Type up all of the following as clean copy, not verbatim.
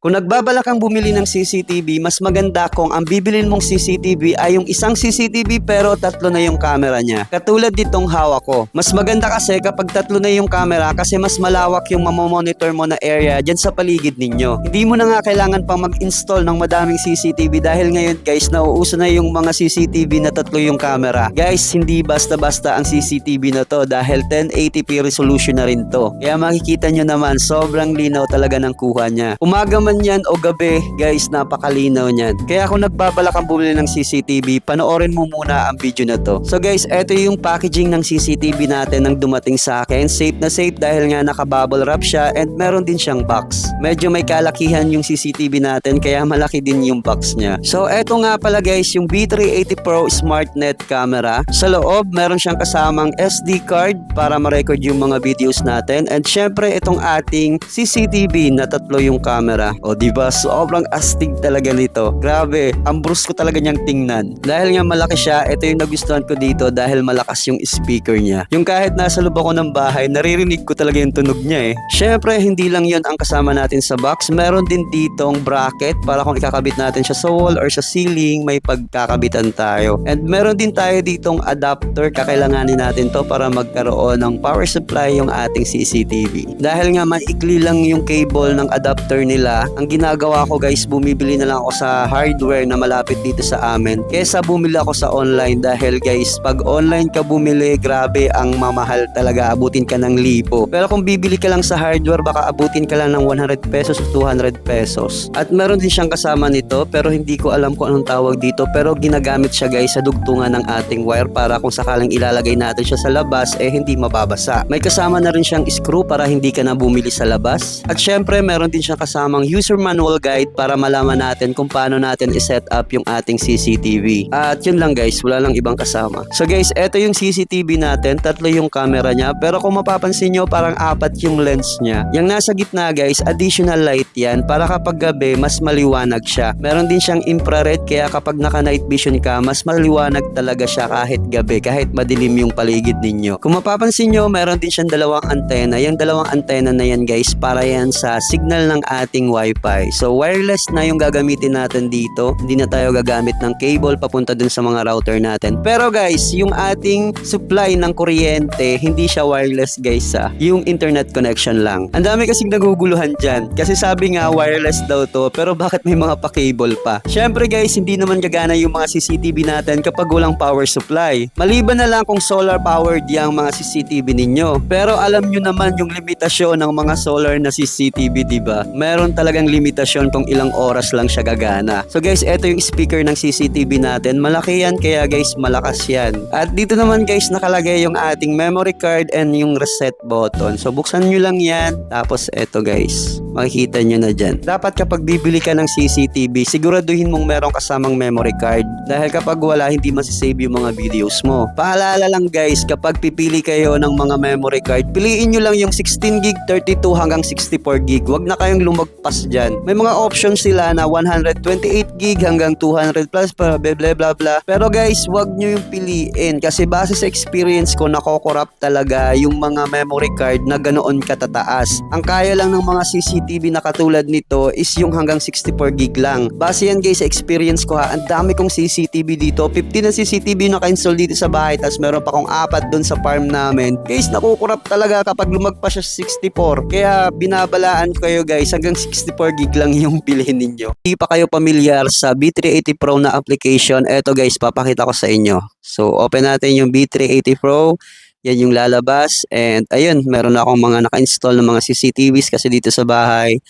Kung nagbabalak kang bumili ng CCTV, mas maganda kung ang bibilin mong CCTV ay yung isang CCTV pero tatlo na yung camera niya. Katulad ditong hawak ko. Mas maganda kasi kapag tatlo na yung camera kasi mas malawak yung mamomonitor mo na area dyan sa paligid ninyo. Hindi mo na nga kailangan pang mag-install ng madaming CCTV dahil ngayon guys, nauuso na yung mga CCTV na tatlo yung camera. Guys, hindi basta-basta ang CCTV na to dahil 1080p resolution na rin to. Kaya makikita nyo naman, sobrang linaw talaga ng kuha niya. Umaga man yan o gabi, guys, napakalinaw niyan. Kaya kung nagbabalak kang bumili ng CCTV, panoorin mo muna ang video na to. So guys, eto yung packaging ng CCTV natin nang dumating sa akin. Safe na safe dahil nga naka-bubble wrap siya and meron din siyang box. Medyo may kalakihan yung CCTV natin kaya malaki din yung box niya. So eto nga pala guys, yung B380 Pro SmartNet camera. Sa loob, meron siyang kasamang SD card para ma-record yung mga videos natin. And syempre, itong ating CCTV na tatlo yung camera. O diba, sobrang astig talaga nito. Grabe, ang brusco talaga niyang tingnan. Dahil nga malaki siya, ito yung nagustuhan ko dito dahil malakas yung speaker niya. Yung kahit nasa loob ako ng bahay, naririnig ko talaga yung tunog niya eh. Syempre, hindi lang yon ang kasama natin sa box. Meron din ditong bracket para kung ikakabit natin siya sa wall or sa ceiling, may pagkakabitan tayo. And meron din tayo ditong adapter, kakailanganin natin to para magkaroon ng power supply yung ating CCTV. Dahil nga maikli lang yung cable ng adapter nila, ang ginagawa ko guys, bumibili na lang ako sa hardware na malapit dito sa amin kesa bumili ako sa online dahil guys, pag online ka bumili, grabe ang mamahal talaga, abutin ka ng libo. Pero kung bibili ka lang sa hardware, baka abutin ka lang ng 100 pesos o 200 pesos. At meron din siyang kasama nito pero hindi ko alam kung anong tawag dito, pero ginagamit siya guys sa dugtungan ng ating wire para kung sakaling ilalagay natin siya sa labas hindi mababasa. May kasama na rin siyang screw para hindi ka na bumili sa labas. At syempre meron din siyang kasamang user manual guide para malaman natin kung paano natin i-set up yung ating CCTV. At yun lang guys, wala lang ibang kasama. So guys, eto yung CCTV natin, tatlo yung camera niya, pero kung mapapansin nyo parang apat yung lens niya. Yung nasa gitna guys, additional light yan para kapag gabi mas maliwanag siya. Meron din siyang infrared kaya kapag naka night vision ka, mas maliwanag talaga siya kahit gabi, kahit madilim yung paligid ninyo. Kung mapapansin nyo, meron din siyang dalawang antena. Yung dalawang antena na yan guys, para yan sa signal ng ating wifi. So wireless na yung gagamitin natin dito. Hindi na tayo gagamit ng cable papunta dun sa mga router natin. Pero guys, yung ating supply ng kuryente, hindi siya wireless guys yung internet connection lang. Ang dami kasing naguguluhan dyan. Kasi sabi nga wireless daw to, pero bakit may mga pa-cable pa? Syempre guys, hindi naman gagana yung mga CCTV natin kapag walang power supply. Maliban na lang kung solar powered yung mga CCTV ninyo. Pero alam nyo naman yung limitasyon ng mga solar na CCTV, diba? Meron talagang limitasyon kung ilang oras lang siya gagana. So guys, eto yung speaker ng CCTV natin. Malaki yan, kaya guys, malakas yan. At dito naman guys, nakalagay yung ating memory card and yung reset button. So buksan nyo lang yan. Tapos eto guys, makikita nyo na dyan. Dapat kapag bibili ka ng CCTV, siguraduhin mong merong kasamang memory card. Dahil kapag wala, hindi masisave yung mga videos mo. Paalala lang guys, kapag pipili kayo ng mga memory card, piliin nyo lang yung 16 gig, 32 hanggang 64 gig. Huwag na kayong lumagpas dyan. May mga options sila na 128 gig hanggang 200 plus blah blah blah blah. Pero guys, huwag nyo yung piliin kasi base sa experience ko, nakokorrupt talaga yung mga memory card na ganoon katataas. Ang kaya lang ng mga CCTV na katulad nito is yung hanggang 64 gig lang. Base yan guys sa experience ko ang dami kong CCTV dito. 15 na CCTV naka-install dito sa bahay, tapos meron pa akong 4 dun sa farm namin. Guys, nakukurap talaga kapag lumagpas siya sa 64. Kaya binabalaan ko kayo guys, hanggang 64 gig lang yung bilhin ninyo. Hindi pa kayo pamilyar sa B380 Pro na application, eto guys, papakita ko sa inyo. So, open natin yung B380 Pro. Yan yung lalabas. And ayun, meron na akong mga naka-install ng mga CCTVs kasi dito sa bahay.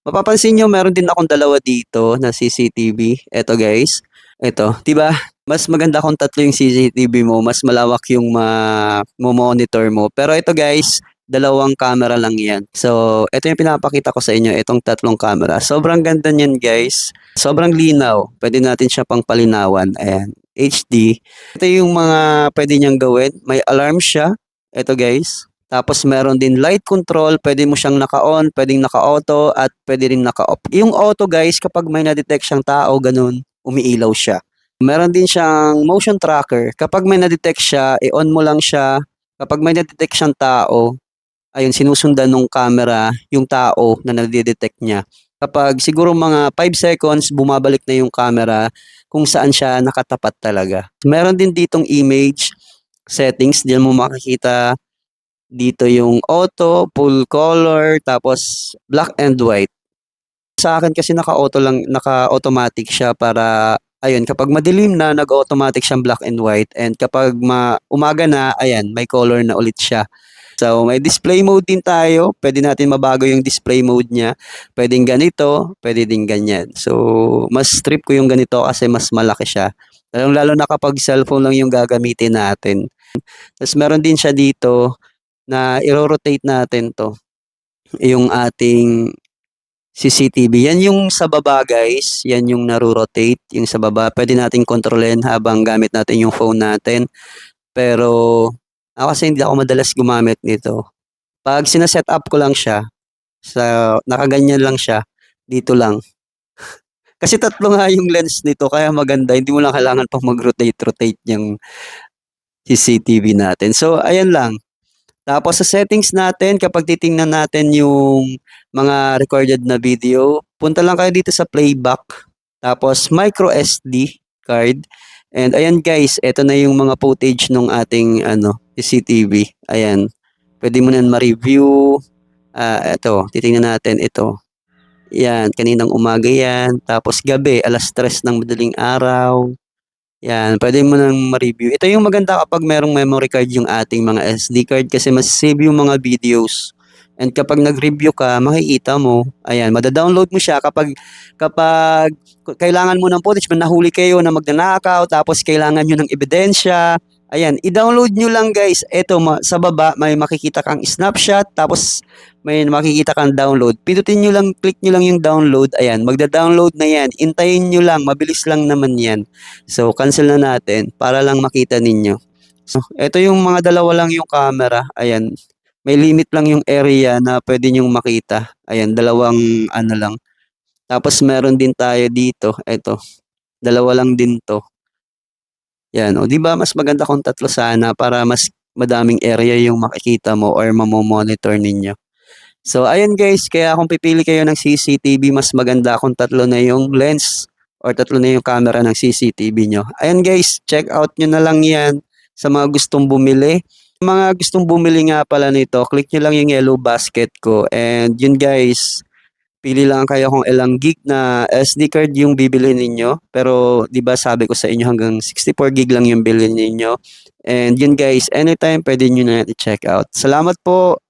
Mapapansin nyo, meron din akong dalawa dito na CCTV. Eto guys. Ito, diba? Mas maganda kung tatlo yung CCTV mo, mas malawak yung monitor mo. Pero ito guys, dalawang camera lang yan. So, ito yung pinapakita ko sa inyo, itong tatlong camera. Sobrang ganda niyan guys. Sobrang linaw. Pwede natin siya pang palinawan. Ayan, HD. Ito yung mga pwede niyang gawin. May alarm siya. Ito guys. Tapos meron din light control, pwede mo siyang naka-on, pwedeng naka-auto, at pwede rin naka-off. Yung auto guys, kapag may na-detect siyang tao, ganun, umiilaw siya. Meron din siyang motion tracker. Kapag may na-detect siya, i-on mo lang siya. Kapag may na-detect siyang tao, ayun, sinusundan ng camera yung tao na nadidetect niya. Kapag siguro mga 5 seconds, bumabalik na yung camera kung saan siya nakatapat talaga. Meron din ditong image settings, diyan mo makikita dito yung auto, full color, tapos black and white. Sa akin kasi naka-auto lang, naka-automatic siya para ayun, kapag madilim na, nag-automatic siyang black and white, and kapag umaga na, ayan, may color na ulit siya. So, may display mode din tayo. Pwede natin mabago yung display mode niya. Pwedeng ganito, pwede din ganyan. So, mas trip ko yung ganito kasi mas malaki siya. Lalo na kapag cellphone lang yung gagamitin natin. Tapos meron din siya dito na i-rotate natin to. Yung ating CCTV. Yan yung sa baba guys. Yan yung naro-rotate. Yung sa baba. Pwede natin kontrolin habang gamit natin yung phone natin. Pero ako kasi hindi ako madalas gumamit nito. Pag sinaset up ko lang siya, nakaganyan lang siya, dito lang. Kasi tatlo nga yung lens nito, kaya maganda. Hindi mo lang kailangan pang mag-rotate yung CCTV natin. So, ayan lang. Tapos sa settings natin, kapag titingnan natin yung mga recorded na video, punta lang kayo dito sa playback. Tapos micro SD card. And ayan guys, ito na yung mga footage ng ating CCTV. Ayan. Pwede mo na ma-review. Ito, titingnan natin ito. Yan, kaninang umaga yan. Tapos gabi, 3:00 ng madaling araw. Yan, pwede mo nang ma-review. Ito yung maganda kapag merong memory card yung ating mga SD card kasi mas save yung mga videos. And kapag nag-review ka, makikita mo, ayan, mada-download mo siya kapag kailangan mo ng footage, nahuli kayo na magnanakaw, tapos kailangan nyo ng ebidensya, ayan, i-download nyo lang guys. Ito, sa baba, may makikita kang snapshot, tapos may makikita kang download. Pindutin nyo lang, click nyo lang yung download, ayan, magda-download na yan. Intayin nyo lang, mabilis lang naman yan. So, cancel na natin para lang makita ninyo. So, ito yung mga dalawa lang yung camera, ayan. May limit lang yung area na pwede nyong makita. Ayan, dalawang lang. Tapos meron din tayo dito. Ito, dalawa lang din to. Yan, o di ba mas maganda kung tatlo sana para mas madaming area yung makikita mo or mamomonitor ninyo. So, ayun guys, kaya kung pipili kayo ng CCTV, mas maganda kung tatlo na yung lens or tatlo na yung camera ng CCTV nyo. Ayun guys, check out nyo na lang yan sa mga gustong bumili. Mga gustong bumili nga pala nito, click nyo lang yung yellow basket ko. And yun guys, pili lang kayo kung ilang gig na SD card yung bibili ninyo. Pero di ba sabi ko sa inyo hanggang 64 gig lang yung bilhin ninyo. And yun guys, anytime pwede nyo na i-check out. Salamat po!